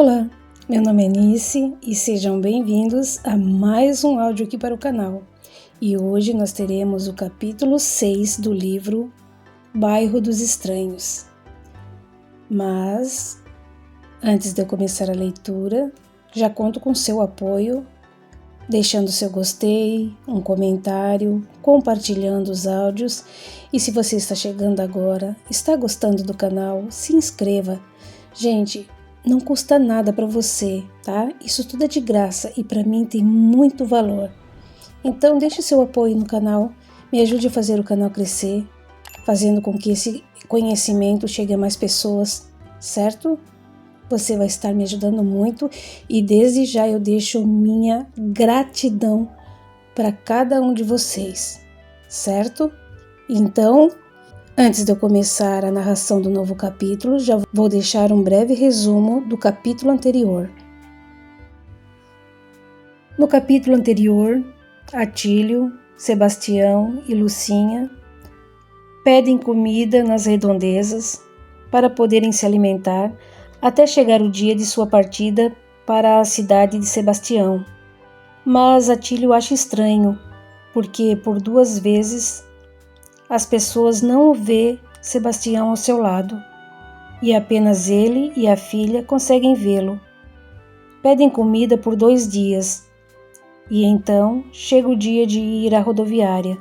Olá, meu nome é Nice e sejam bem-vindos a mais um áudio aqui para o canal. E hoje nós teremos o capítulo 6 do livro Bairro dos Estranhos. Mas, antes de eu começar a leitura, já conto com seu apoio, deixando seu gostei, um comentário, compartilhando os áudios. E se você está chegando agora, está gostando do canal, se inscreva. Gente, não custa nada para você, tá? Isso tudo é de graça e para mim tem muito valor. Então deixe seu apoio no canal, me ajude a fazer o canal crescer, fazendo com que esse conhecimento chegue a mais pessoas, certo? Você vai estar me ajudando muito e desde já eu deixo minha gratidão para cada um de vocês, certo? Então, antes de eu começar a narração do novo capítulo, já vou deixar um breve resumo do capítulo anterior. No capítulo anterior, Atílio, Sebastião e Lucinha pedem comida nas redondezas para poderem se alimentar até chegar o dia de sua partida para a cidade de Sebastião. Mas Atílio acha estranho, porque por 2 vezes as pessoas não o vê Sebastião ao seu lado, e apenas ele e a filha conseguem vê-lo. Pedem comida por 2 dias, e então chega o dia de ir à rodoviária.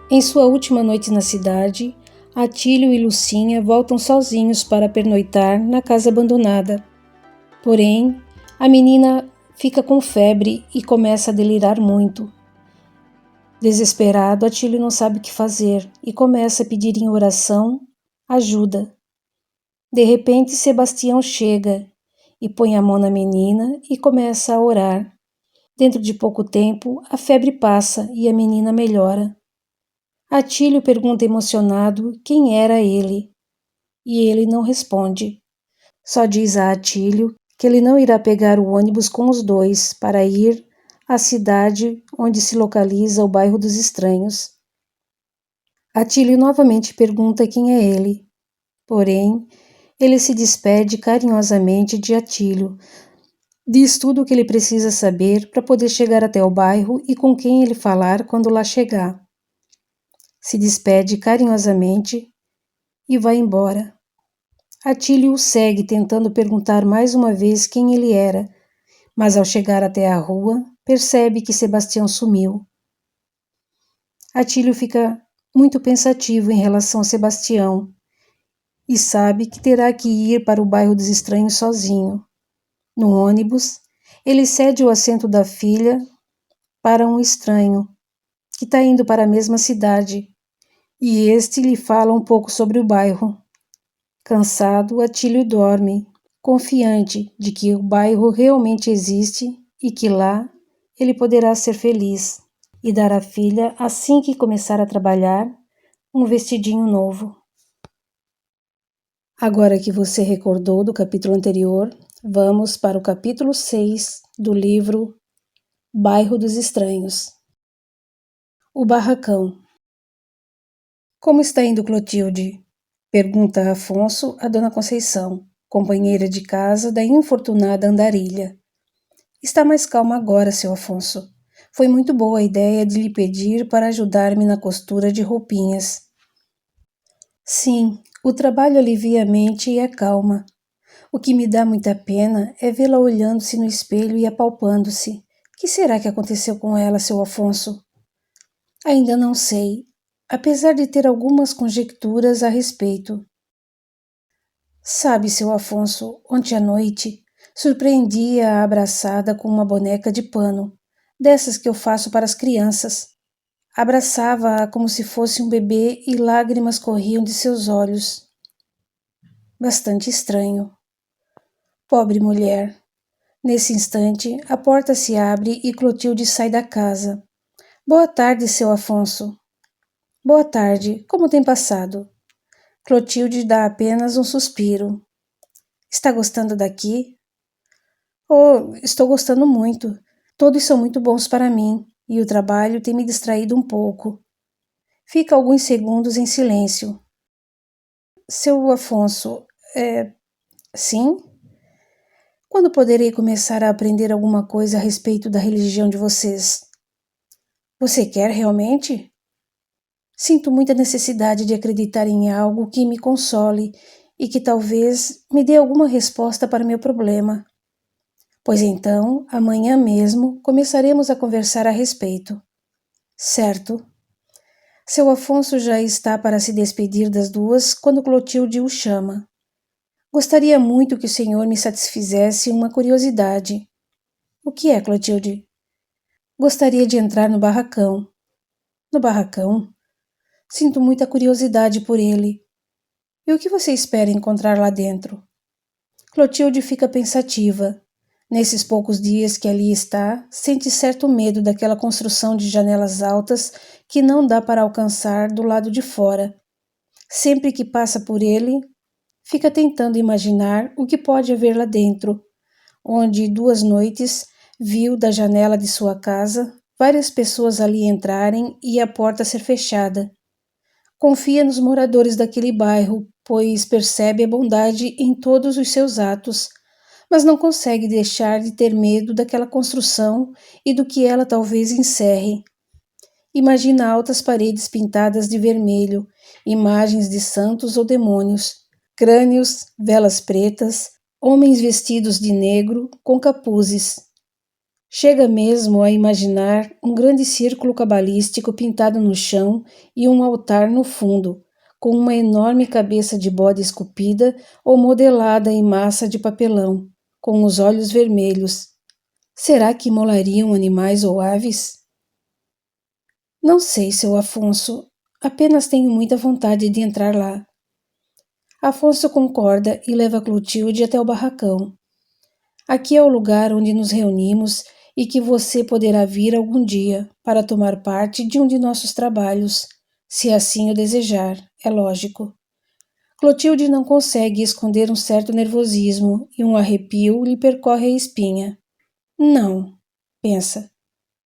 Em sua última noite na cidade, Atílio e Lucinha voltam sozinhos para pernoitar na casa abandonada. Porém, a menina fica com febre e começa a delirar muito. Desesperado, Atílio não sabe o que fazer e começa a pedir em oração ajuda. De repente, Sebastião chega e põe a mão na menina e começa a orar. Dentro de pouco tempo, a febre passa e a menina melhora. Atílio pergunta emocionado quem era ele, e ele não responde. Só diz a Atílio que ele não irá pegar o ônibus com os dois para ir à cidade onde se localiza o bairro dos Estranhos. Atílio novamente pergunta quem é ele, porém, ele se despede carinhosamente de Atílio, diz tudo o que ele precisa saber para poder chegar até o bairro e com quem ele falar quando lá chegar. Se despede carinhosamente e vai embora. Atílio o segue tentando perguntar mais uma vez quem ele era, mas ao chegar até a rua, percebe que Sebastião sumiu. Atílio fica muito pensativo em relação a Sebastião e sabe que terá que ir para o bairro dos Estranhos sozinho. No ônibus, ele cede o assento da filha para um estranho, que está indo para a mesma cidade, e este lhe fala um pouco sobre o bairro. Cansado, Atílio dorme, confiante de que o bairro realmente existe e que lá ele poderá ser feliz e dar à filha, assim que começar a trabalhar, um vestidinho novo. Agora que você recordou do capítulo anterior, vamos para o capítulo 6 do livro Bairro dos Estranhos. O barracão. Como está indo Clotilde? Pergunta Afonso a Dona Conceição, companheira de casa da infortunada andarilha. Está mais calma agora, seu Afonso. Foi muito boa a ideia de lhe pedir para ajudar-me na costura de roupinhas. Sim, o trabalho alivia a mente e acalma. O que me dá muita pena é vê-la olhando-se no espelho e apalpando-se. Que será que aconteceu com ela, seu Afonso? Ainda não sei, apesar de ter algumas conjecturas a respeito. Sabe, seu Afonso, ontem à noite surpreendi-a abraçada com uma boneca de pano, dessas que eu faço para as crianças. Abraçava-a como se fosse um bebê e lágrimas corriam de seus olhos. Bastante estranho. Pobre mulher. Nesse instante, a porta se abre e Clotilde sai da casa. Boa tarde, seu Afonso. Boa tarde, como tem passado? Clotilde dá apenas um suspiro. Está gostando daqui? Oh, estou gostando muito. Todos são muito bons para mim, e o trabalho tem me distraído um pouco. Fica alguns segundos em silêncio. Seu Afonso, sim? Quando poderei começar a aprender alguma coisa a respeito da religião de vocês? Você quer realmente? Sinto muita necessidade de acreditar em algo que me console e que talvez me dê alguma resposta para meu problema. Pois então, amanhã mesmo, começaremos a conversar a respeito. Certo. Seu Afonso já está para se despedir das duas quando Clotilde o chama. Gostaria muito que o senhor me satisfizesse uma curiosidade. O que é, Clotilde? Gostaria de entrar no barracão. No barracão? Sinto muita curiosidade por ele. E o que você espera encontrar lá dentro? Clotilde fica pensativa. Nesses poucos dias que ali está, sente certo medo daquela construção de janelas altas que não dá para alcançar do lado de fora. Sempre que passa por ele, fica tentando imaginar o que pode haver lá dentro, onde 2 noites viu da janela de sua casa várias pessoas ali entrarem e a porta ser fechada. Confia nos moradores daquele bairro, pois percebe a bondade em todos os seus atos, mas não consegue deixar de ter medo daquela construção e do que ela talvez encerre. Imagina altas paredes pintadas de vermelho, imagens de santos ou demônios, crânios, velas pretas, homens vestidos de negro com capuzes. Chega mesmo a imaginar um grande círculo cabalístico pintado no chão e um altar no fundo, com uma enorme cabeça de bode esculpida ou modelada em massa de papelão, com os olhos vermelhos. Será que imolariam animais ou aves? Não sei, seu Afonso. Apenas tenho muita vontade de entrar lá. Afonso concorda e leva Clotilde até o barracão. Aqui é o lugar onde nos reunimos e que você poderá vir algum dia para tomar parte de um de nossos trabalhos, se assim o desejar, é lógico. Clotilde não consegue esconder um certo nervosismo e um arrepio lhe percorre a espinha. Não, pensa.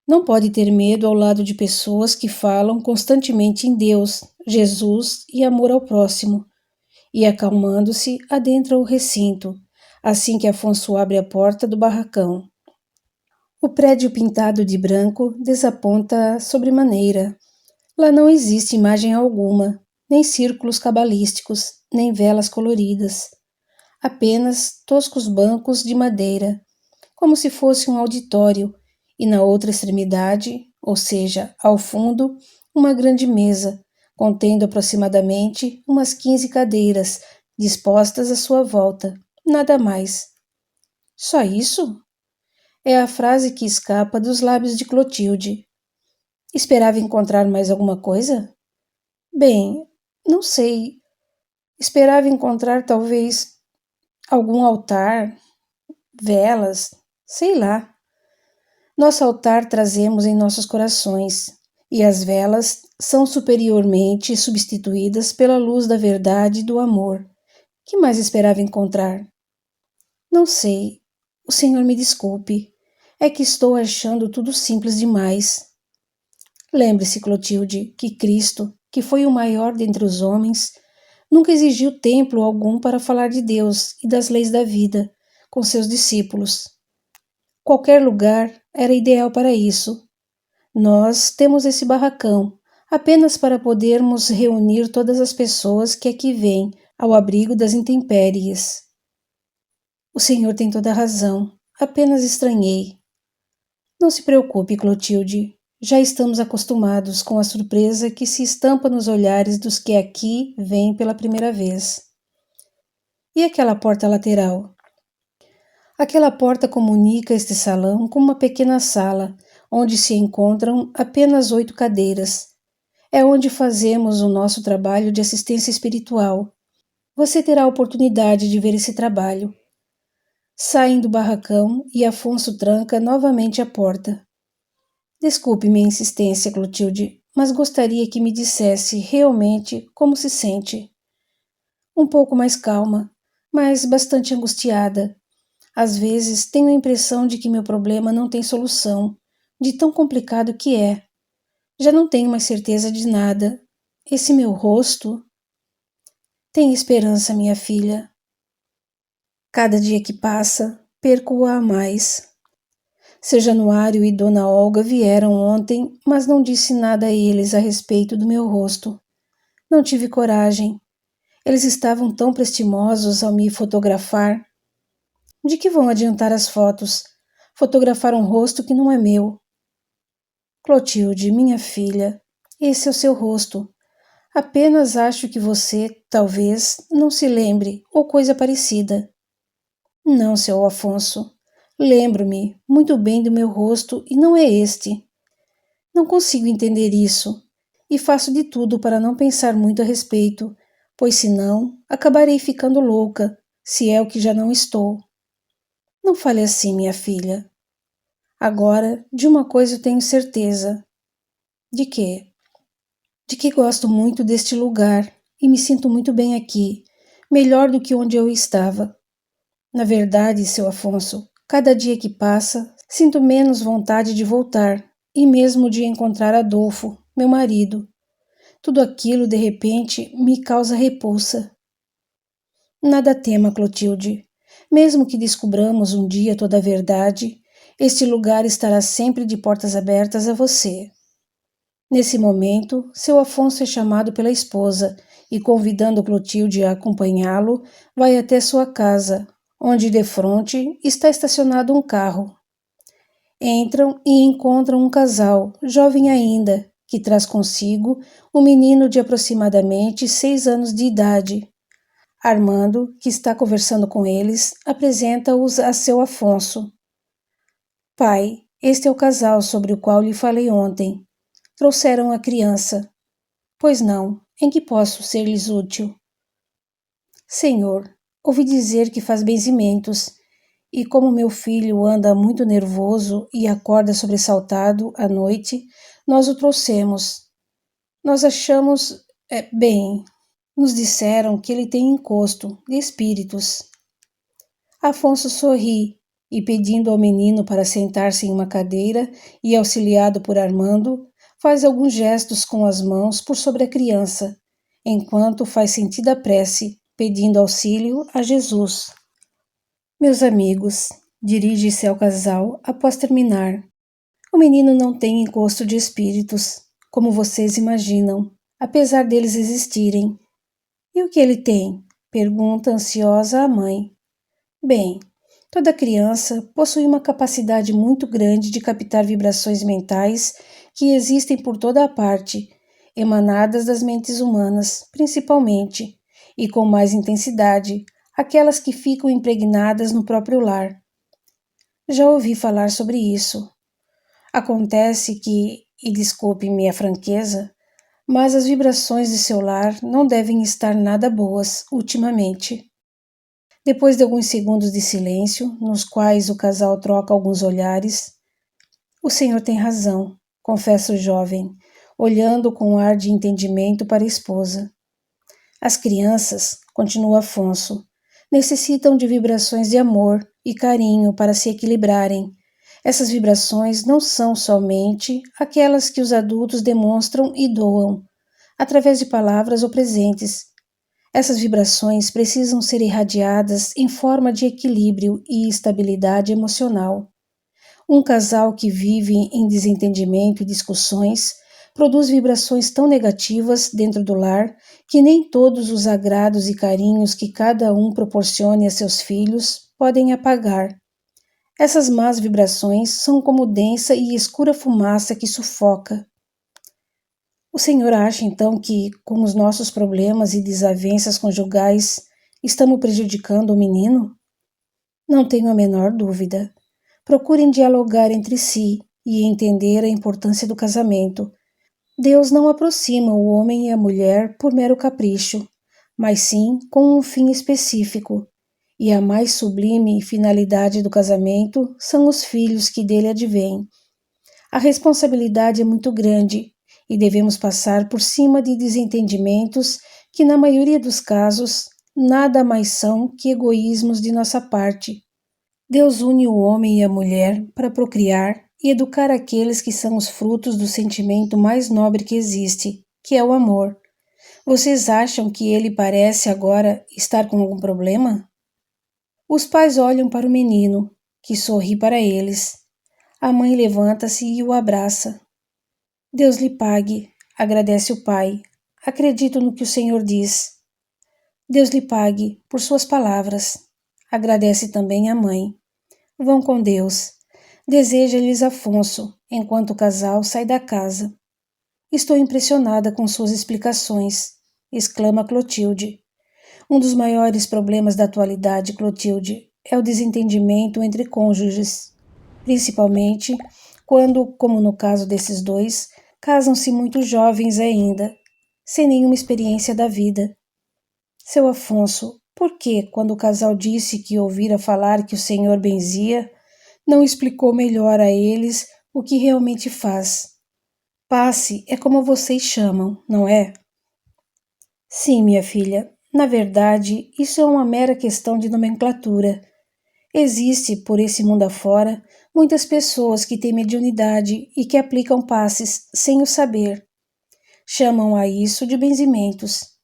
Não pode ter medo ao lado de pessoas que falam constantemente em Deus, Jesus e amor ao próximo. E acalmando-se, adentra o recinto, assim que Afonso abre a porta do barracão. O prédio pintado de branco desaponta sobremaneira. Lá não existe imagem alguma, nem círculos cabalísticos, nem velas coloridas. Apenas toscos bancos de madeira, como se fosse um auditório, e na outra extremidade, ou seja, ao fundo, uma grande mesa, contendo aproximadamente umas 15 cadeiras, dispostas à sua volta. Nada mais. Só isso? É a frase que escapa dos lábios de Clotilde. Esperava encontrar mais alguma coisa? Bem, não sei. Esperava encontrar talvez algum altar, velas, sei lá. Nosso altar trazemos em nossos corações, e as velas são superiormente substituídas pela luz da verdade e do amor. Que mais esperava encontrar? Não sei. O senhor me desculpe. É que estou achando tudo simples demais. Lembre-se, Clotilde, que Cristo, que foi o maior dentre os homens, nunca exigiu templo algum para falar de Deus e das leis da vida com seus discípulos. Qualquer lugar era ideal para isso. Nós temos esse barracão apenas para podermos reunir todas as pessoas que aqui vêm ao abrigo das intempéries. O senhor tem toda a razão. Apenas estranhei. Não se preocupe, Clotilde. Já estamos acostumados com a surpresa que se estampa nos olhares dos que aqui vêm pela primeira vez. E aquela porta lateral? Aquela porta comunica este salão com uma pequena sala, onde se encontram apenas 8 cadeiras. É onde fazemos o nosso trabalho de assistência espiritual. Você terá a oportunidade de ver esse trabalho. Saem do barracão e Afonso tranca novamente a porta. Desculpe minha insistência, Clotilde, mas gostaria que me dissesse realmente como se sente. Um pouco mais calma, mas bastante angustiada. Às vezes tenho a impressão de que meu problema não tem solução, de tão complicado que é. Já não tenho mais certeza de nada. Esse meu rosto... Tenha esperança, minha filha. Cada dia que passa, perco-a mais. Seu Januário e Dona Olga vieram ontem, mas não disse nada a eles a respeito do meu rosto. Não tive coragem. Eles estavam tão prestimosos ao me fotografar. De que vão adiantar as fotos? Fotografar um rosto que não é meu. Clotilde, minha filha, esse é o seu rosto. Apenas acho que você, talvez, não se lembre, ou coisa parecida. Não, seu Afonso. Lembro-me muito bem do meu rosto e não é este. Não consigo entender isso, e faço de tudo para não pensar muito a respeito, pois senão acabarei ficando louca, se é o que já não estou. Não fale assim, minha filha. Agora, de uma coisa eu tenho certeza. De quê? De que gosto muito deste lugar e me sinto muito bem aqui, melhor do que onde eu estava. Na verdade, seu Afonso, cada dia que passa, sinto menos vontade de voltar e mesmo de encontrar Adolfo, meu marido. Tudo aquilo, de repente, me causa repulsa. Nada tema, Clotilde. Mesmo que descubramos um dia toda a verdade, este lugar estará sempre de portas abertas a você. Nesse momento, seu Afonso é chamado pela esposa e, convidando Clotilde a acompanhá-lo, vai até sua casa, onde defronte está estacionado um carro. Entram e encontram um casal, jovem ainda, que traz consigo um menino de aproximadamente 6 anos de idade. Armando, que está conversando com eles, apresenta-os a seu Afonso. Pai, este é o casal sobre o qual lhe falei ontem. Trouxeram a criança. Pois não, em que posso ser-lhes útil? Senhor, ouvi dizer que faz benzimentos, e como meu filho anda muito nervoso e acorda sobressaltado à noite, nós o trouxemos. Nós achamos, bem, nos disseram que ele tem encosto de espíritos. Afonso sorri e, pedindo ao menino para sentar-se em uma cadeira e auxiliado por Armando, faz alguns gestos com as mãos por sobre a criança, enquanto faz sentida prece, pedindo auxílio a Jesus. Meus amigos, dirige-se ao casal após terminar. O menino não tem encosto de espíritos, como vocês imaginam, apesar deles existirem. E o que ele tem? Pergunta ansiosa a mãe. Bem, toda criança possui uma capacidade muito grande de captar vibrações mentais que existem por toda a parte, emanadas das mentes humanas, principalmente, e com mais intensidade, aquelas que ficam impregnadas no próprio lar. Já ouvi falar sobre isso. Acontece que, e desculpe-me a franqueza, mas as vibrações de seu lar não devem estar nada boas ultimamente. Depois de alguns segundos de silêncio, nos quais o casal troca alguns olhares, o senhor tem razão, confessa o jovem, olhando com um ar de entendimento para a esposa. As crianças, continua Afonso, necessitam de vibrações de amor e carinho para se equilibrarem. Essas vibrações não são somente aquelas que os adultos demonstram e doam, através de palavras ou presentes. Essas vibrações precisam ser irradiadas em forma de equilíbrio e estabilidade emocional. Um casal que vive em desentendimento e discussões produz vibrações tão negativas dentro do lar que nem todos os agrados e carinhos que cada um proporcione a seus filhos podem apagar. Essas más vibrações são como densa e escura fumaça que sufoca. O senhor acha então que, com os nossos problemas e desavenças conjugais, estamos prejudicando o menino? Não tenho a menor dúvida. Procurem dialogar entre si e entender a importância do casamento. Deus não aproxima o homem e a mulher por mero capricho, mas sim com um fim específico. E a mais sublime finalidade do casamento são os filhos que dele advêm. A responsabilidade é muito grande e devemos passar por cima de desentendimentos que, na maioria dos casos, nada mais são que egoísmos de nossa parte. Deus une o homem e a mulher para procriar e educar aqueles que são os frutos do sentimento mais nobre que existe, que é o amor. Vocês acham que ele parece agora estar com algum problema? Os pais olham para o menino, que sorri para eles. A mãe levanta-se e o abraça. Deus lhe pague, agradece o pai. Acredito no que o Senhor diz. Deus lhe pague por suas palavras. Agradece também a mãe. Vão com Deus. Deseja-lhes Afonso, enquanto o casal sai da casa. Estou impressionada com suas explicações, exclama Clotilde. Um dos maiores problemas da atualidade, Clotilde, é o desentendimento entre cônjuges, principalmente quando, como no caso desses dois, casam-se muito jovens ainda, sem nenhuma experiência da vida. Seu Afonso, por que, quando o casal disse que ouvira falar que o senhor benzia, não explicou melhor a eles o que realmente faz? Passe é como vocês chamam, não é? Sim, minha filha. Na verdade, isso é uma mera questão de nomenclatura. Existe, por esse mundo afora, muitas pessoas que têm mediunidade e que aplicam passes sem o saber. Chamam a isso de benzimentos.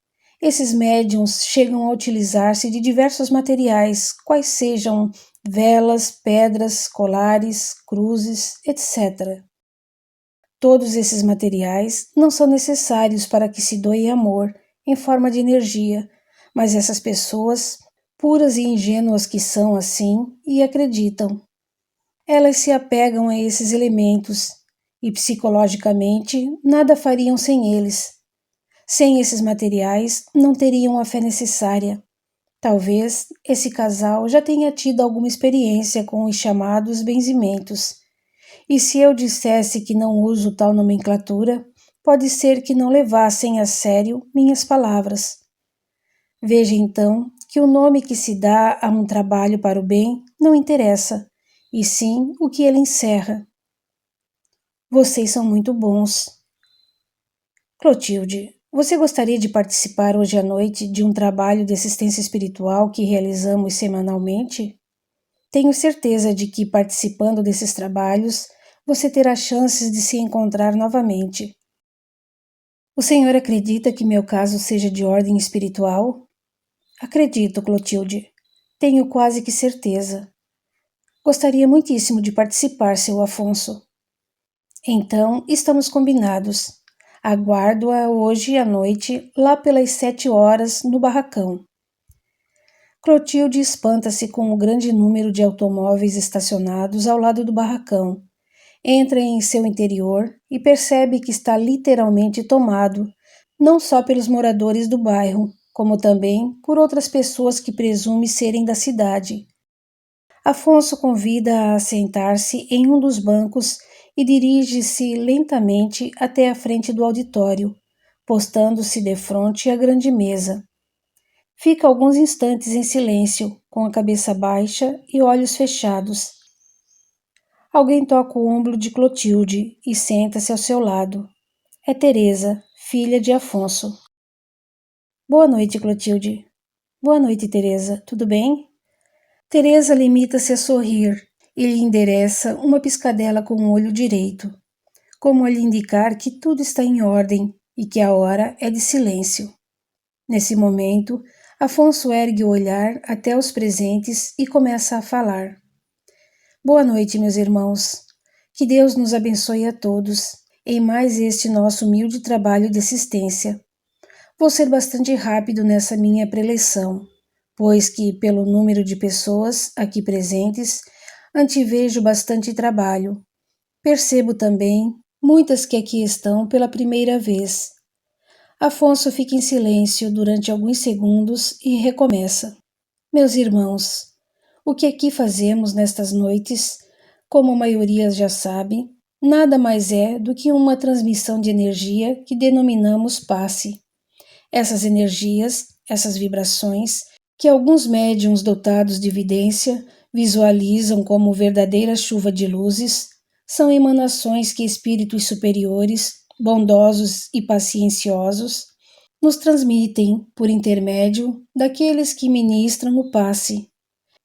Esses médiuns chegam a utilizar-se de diversos materiais, quais sejam velas, pedras, colares, cruzes, etc. Todos esses materiais não são necessários para que se doe amor em forma de energia, mas essas pessoas, puras e ingênuas que são assim, e acreditam. Elas se apegam a esses elementos e psicologicamente nada fariam sem eles. Sem esses materiais, não teriam a fé necessária. Talvez esse casal já tenha tido alguma experiência com os chamados benzimentos. E se eu dissesse que não uso tal nomenclatura, pode ser que não levassem a sério minhas palavras. Veja então que o nome que se dá a um trabalho para o bem não interessa, e sim o que ele encerra. Vocês são muito bons. Clotilde, você gostaria de participar hoje à noite de um trabalho de assistência espiritual que realizamos semanalmente? Tenho certeza de que, participando desses trabalhos, você terá chances de se encontrar novamente. O senhor acredita que meu caso seja de ordem espiritual? Acredito, Clotilde. Tenho quase que certeza. Gostaria muitíssimo de participar, seu Afonso. Então, estamos combinados. Aguardo-a hoje à noite, lá pelas 7 horas, no barracão. Clotilde espanta-se com o grande número de automóveis estacionados ao lado do barracão. Entra em seu interior e percebe que está literalmente tomado, não só pelos moradores do bairro, como também por outras pessoas que presume serem da cidade. Afonso convida-a a sentar-se em um dos bancos e dirige-se lentamente até a frente do auditório, postando-se defronte à grande mesa. Fica alguns instantes em silêncio, com a cabeça baixa e olhos fechados. Alguém toca o ombro de Clotilde e senta-se ao seu lado. É Teresa, filha de Afonso. Boa noite, Clotilde. Boa noite, Teresa. Tudo bem? Teresa limita-se a sorrir e lhe endereça uma piscadela com o olho direito, como a lhe indicar que tudo está em ordem e que a hora é de silêncio. Nesse momento, Afonso ergue o olhar até os presentes e começa a falar. Boa noite, meus irmãos. Que Deus nos abençoe a todos em mais este nosso humilde trabalho de assistência. Vou ser bastante rápido nessa minha preleção, pois que, pelo número de pessoas aqui presentes, antevejo bastante trabalho. Percebo também muitas que aqui estão pela primeira vez. Afonso fica em silêncio durante alguns segundos e recomeça. Meus irmãos, o que aqui fazemos nestas noites, como a maioria já sabe, nada mais é do que uma transmissão de energia que denominamos passe. Essas energias, essas vibrações, que alguns médiuns dotados de vidência visualizam como verdadeira chuva de luzes, são emanações que espíritos superiores, bondosos e pacienciosos, nos transmitem por intermédio daqueles que ministram o passe.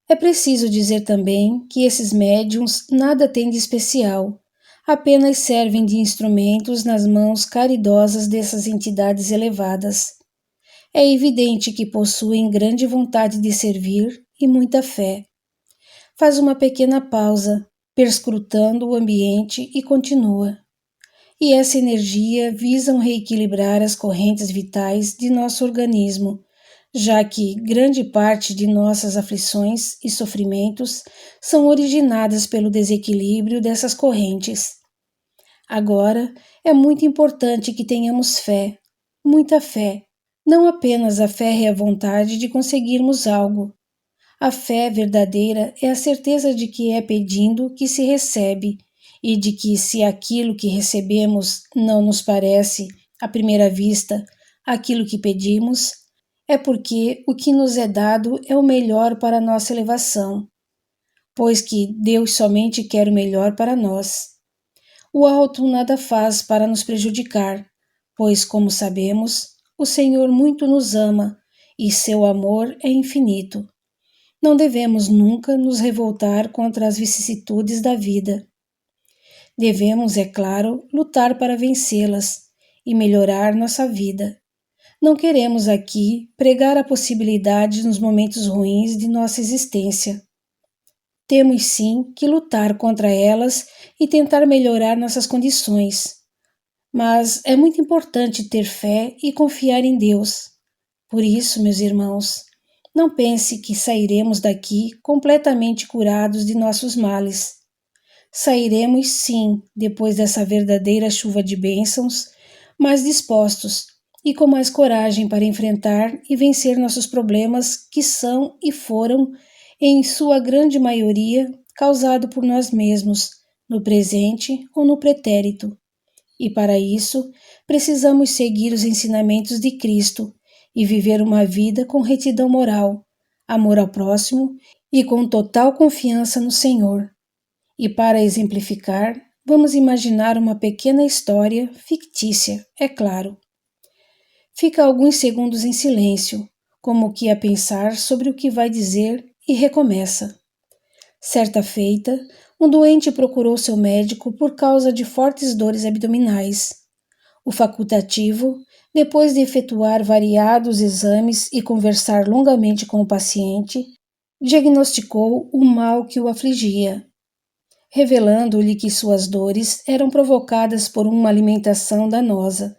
É preciso dizer também que esses médiuns nada têm de especial, apenas servem de instrumentos nas mãos caridosas dessas entidades elevadas. É evidente que possuem grande vontade de servir e muita fé. Faz uma pequena pausa, perscrutando o ambiente e continua. E essa energia visa reequilibrar as correntes vitais de nosso organismo, já que grande parte de nossas aflições e sofrimentos são originadas pelo desequilíbrio dessas correntes. Agora, é muito importante que tenhamos fé, muita fé, não apenas a férrea vontade de conseguirmos algo. A fé verdadeira é a certeza de que é pedindo que se recebe e de que, se aquilo que recebemos não nos parece, à primeira vista, aquilo que pedimos, é porque o que nos é dado é o melhor para a nossa elevação, pois que Deus somente quer o melhor para nós. O alto nada faz para nos prejudicar, pois, como sabemos, o Senhor muito nos ama e seu amor é infinito. Não devemos nunca nos revoltar contra as vicissitudes da vida. Devemos, é claro, lutar para vencê-las e melhorar nossa vida. Não queremos aqui pregar a possibilidade nos momentos ruins de nossa existência. Temos sim que lutar contra elas e tentar melhorar nossas condições. Mas é muito importante ter fé e confiar em Deus. Por isso, meus irmãos, não pense que sairemos daqui completamente curados de nossos males. Sairemos sim, depois dessa verdadeira chuva de bênçãos, mais dispostos e com mais coragem para enfrentar e vencer nossos problemas que são e foram, em sua grande maioria, causados por nós mesmos, no presente ou no pretérito. E para isso, precisamos seguir os ensinamentos de Cristo e viver uma vida com retidão moral, amor ao próximo e com total confiança no Senhor. E para exemplificar, vamos imaginar uma pequena história fictícia, é claro. Fica alguns segundos em silêncio, como que a pensar sobre o que vai dizer e recomeça. Certa feita, um doente procurou seu médico por causa de fortes dores abdominais. O facultativo, depois de efetuar variados exames e conversar longamente com o paciente, diagnosticou o mal que o afligia, revelando-lhe que suas dores eram provocadas por uma alimentação danosa,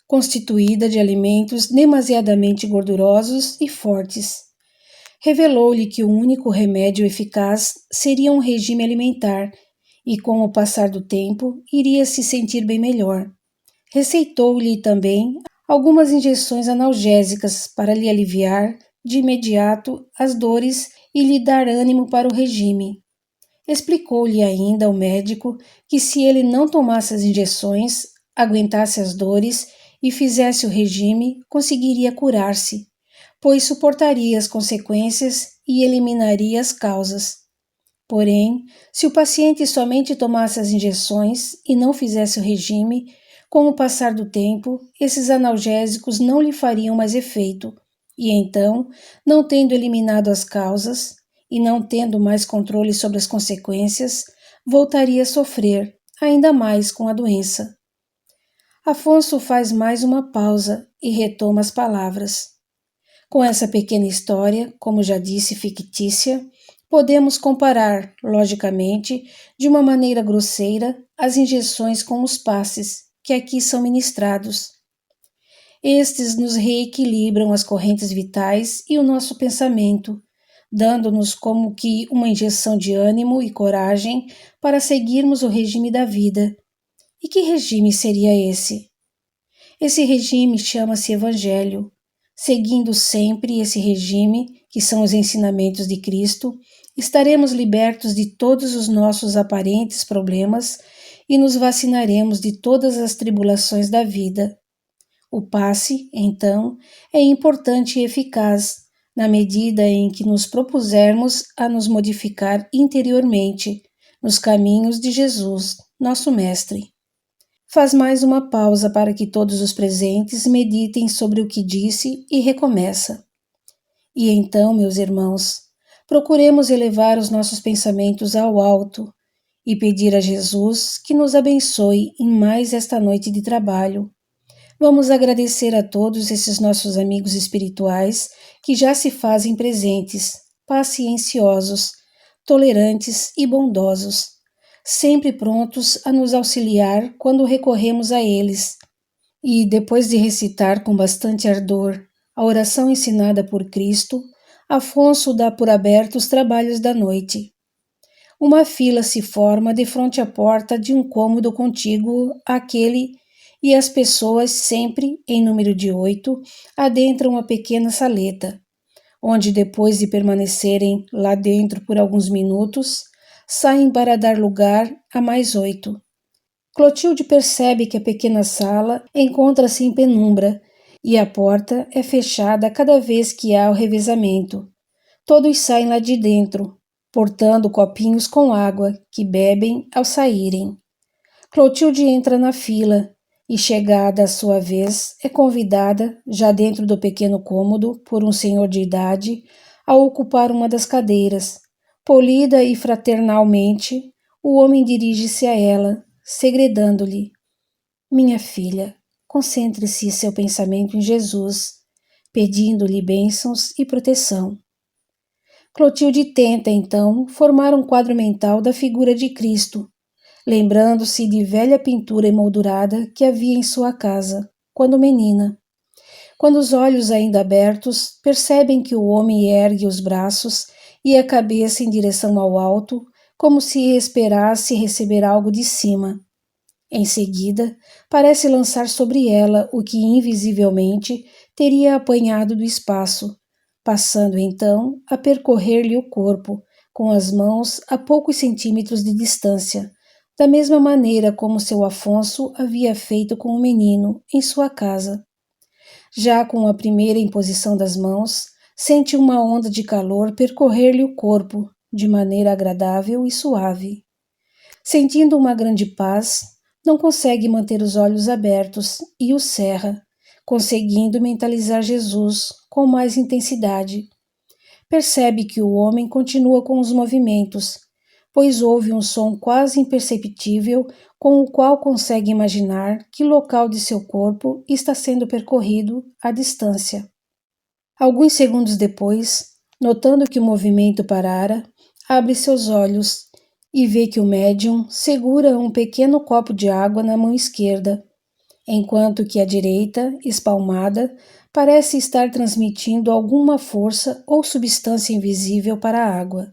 constituída de alimentos demasiadamente gordurosos e fortes. Revelou-lhe que o único remédio eficaz seria um regime alimentar e, com o passar do tempo, iria se sentir bem melhor. Receitou-lhe também algumas injeções analgésicas para lhe aliviar de imediato as dores e lhe dar ânimo para o regime. Explicou-lhe ainda o médico que, se ele não tomasse as injeções, aguentasse as dores e fizesse o regime, conseguiria curar-se, pois suportaria as consequências e eliminaria as causas. Porém, se o paciente somente tomasse as injeções e não fizesse o regime, com o passar do tempo, esses analgésicos não lhe fariam mais efeito, e então, não tendo eliminado as causas e não tendo mais controle sobre as consequências, voltaria a sofrer, ainda mais com a doença. Afonso faz mais uma pausa e retoma as palavras. Com essa pequena história, como já disse, fictícia, podemos comparar, logicamente, de uma maneira grosseira, as injeções com os passes que aqui são ministrados. Estes nos reequilibram as correntes vitais e o nosso pensamento, dando-nos como que uma injeção de ânimo e coragem para seguirmos o regime da vida. E que regime seria esse? Esse regime chama-se Evangelho. Seguindo sempre esse regime, que são os ensinamentos de Cristo, estaremos libertos de todos os nossos aparentes problemas e nos vacinaremos de todas as tribulações da vida. O passe, então, é importante e eficaz, na medida em que nos propusermos a nos modificar interiormente, nos caminhos de Jesus, nosso Mestre. Faz mais uma pausa para que todos os presentes meditem sobre o que disse e recomeça. E então, meus irmãos, procuremos elevar os nossos pensamentos ao alto e pedir a Jesus que nos abençoe em mais esta noite de trabalho. Vamos agradecer a todos esses nossos amigos espirituais que já se fazem presentes, pacienciosos, tolerantes e bondosos, sempre prontos a nos auxiliar quando recorremos a eles. E, depois de recitar com bastante ardor a oração ensinada por Cristo, Afonso dá por abertos os trabalhos da noite. Uma fila se forma defronte à porta de um cômodo contíguo àquele e as pessoas, sempre em número de 8, adentram a pequena saleta, onde, depois de permanecerem lá dentro por alguns minutos, saem para dar lugar a mais 8. Clotilde percebe que a pequena sala encontra-se em penumbra e a porta é fechada cada vez que há o revezamento. Todos saem lá de dentro, portando copinhos com água, que bebem ao saírem. Clotilde entra na fila e, chegada a sua vez, é convidada, já dentro do pequeno cômodo, por um senhor de idade, a ocupar uma das cadeiras. Polida e fraternalmente, o homem dirige-se a ela, segredando-lhe: Minha filha, concentre-se seu pensamento em Jesus, pedindo-lhe bênçãos e proteção. Clotilde tenta, então, formar um quadro mental da figura de Cristo, lembrando-se de velha pintura emoldurada que havia em sua casa, quando menina. Quando os olhos ainda abertos, percebem que o homem ergue os braços e a cabeça em direção ao alto, como se esperasse receber algo de cima. Em seguida, parece lançar sobre ela o que invisivelmente teria apanhado do espaço, passando então a percorrer-lhe o corpo, com as mãos a poucos centímetros de distância, da mesma maneira como seu Afonso havia feito com o menino em sua casa. Já com a primeira imposição das mãos, sente uma onda de calor percorrer-lhe o corpo, de maneira agradável e suave. Sentindo uma grande paz, não consegue manter os olhos abertos e os cerra, conseguindo mentalizar Jesus com mais intensidade. Percebe que o homem continua com os movimentos, pois ouve um som quase imperceptível com o qual consegue imaginar que local de seu corpo está sendo percorrido à distância. Alguns segundos depois, notando que o movimento parara, abre seus olhos e vê que o médium segura um pequeno copo de água na mão esquerda, enquanto que a direita, espalmada, parece estar transmitindo alguma força ou substância invisível para a água.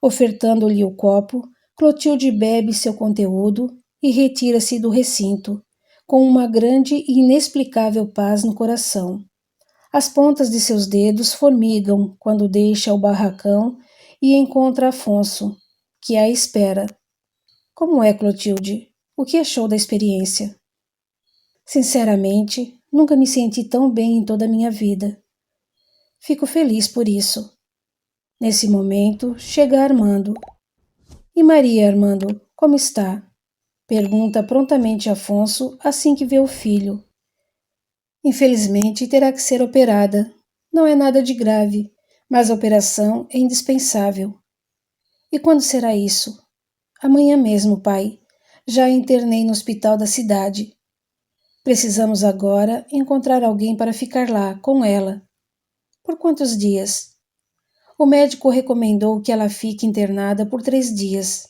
Ofertando-lhe o copo, Clotilde bebe seu conteúdo e retira-se do recinto, com uma grande e inexplicável paz no coração. As pontas de seus dedos formigam quando deixa o barracão e encontra Afonso, que a espera. Como é, Clotilde? O que achou da experiência? Sinceramente, nunca me senti tão bem em toda a minha vida. Fico feliz por isso. Nesse momento, chega Armando. E Maria, Armando, como está? Pergunta prontamente Afonso assim que vê o filho. Infelizmente, terá que ser operada. Não é nada de grave, mas a operação é indispensável. E quando será isso? Amanhã mesmo, pai. Já a internei no hospital da cidade. Precisamos agora encontrar alguém para ficar lá, com ela. Por quantos dias? O médico recomendou que ela fique internada por 3 dias.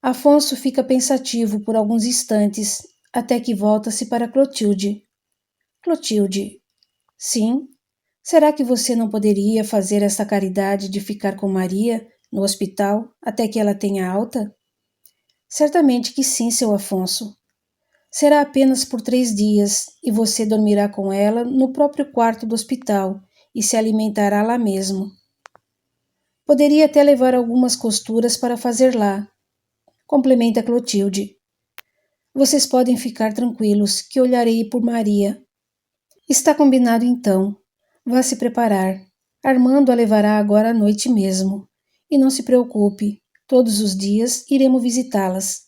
Afonso fica pensativo por alguns instantes, até que volta-se para Clotilde. Clotilde, sim? Será que você não poderia fazer essa caridade de ficar com Maria no hospital até que ela tenha alta? Certamente que sim, seu Afonso. Será apenas por 3 dias e você dormirá com ela no próprio quarto do hospital e se alimentará lá mesmo. Poderia até levar algumas costuras para fazer lá, complementa Clotilde. Vocês podem ficar tranquilos que olharei por Maria. Está combinado então. Vá se preparar. Armando a levará agora à noite mesmo. E não se preocupe, todos os dias iremos visitá-las.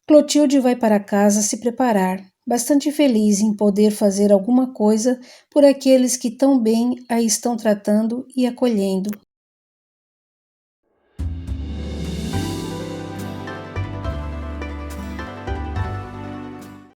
Clotilde vai para casa se preparar, bastante feliz em poder fazer alguma coisa por aqueles que tão bem a estão tratando e acolhendo.